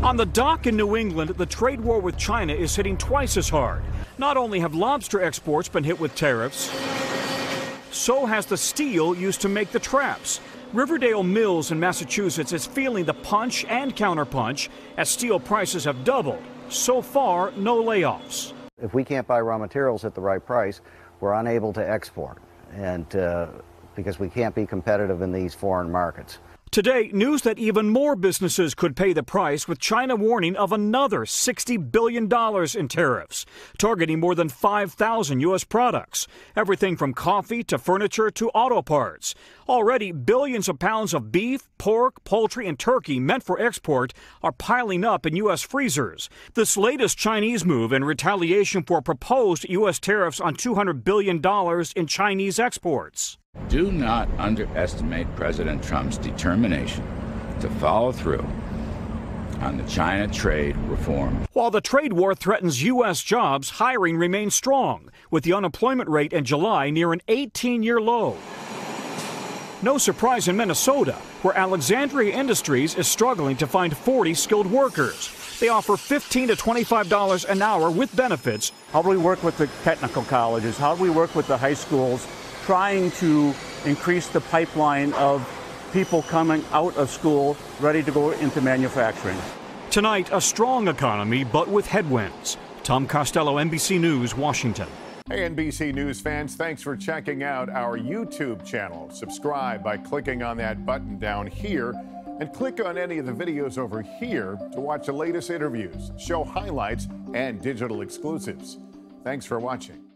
On the dock in New England, the trade war with China is hitting twice as hard. Not only have lobster exports been hit with tariffs, so has the steel used to make the traps. Riverdale Mills in Massachusetts is feeling the punch and counterpunch as steel prices have doubled. So far, no layoffs. If we can't buy raw materials at the right price, we're unable to export, and because we can't be competitive in these foreign markets. Today, news that even more businesses could pay the price, with China warning of another $60 billion in tariffs, targeting more than 5,000 U.S. products, everything from coffee to furniture to auto parts. Already, billions of pounds of beef, pork, poultry, and turkey meant for export are piling up in U.S. freezers. This latest Chinese move in retaliation for proposed U.S. tariffs on $200 billion in Chinese exports. Do not underestimate President Trump's determination to follow through on the China trade reform. While the trade war threatens U.S. jobs, hiring remains strong, with the unemployment rate in July near an 18-year low. No surprise in Minnesota, where Alexandria Industries is struggling to find 40 skilled workers. They offer $15 to $25 an hour with benefits. How do we work with the technical colleges? How do we work with the high schools, trying to increase the pipeline of people coming out of school ready to go into manufacturing? Tonight, a strong economy, but with headwinds. Tom Costello, NBC News, Washington. Hey, NBC News fans, thanks for checking out our YouTube channel. Subscribe by clicking on that button down here, and click on any of the videos over here to watch the latest interviews, show highlights, and digital exclusives. Thanks for watching.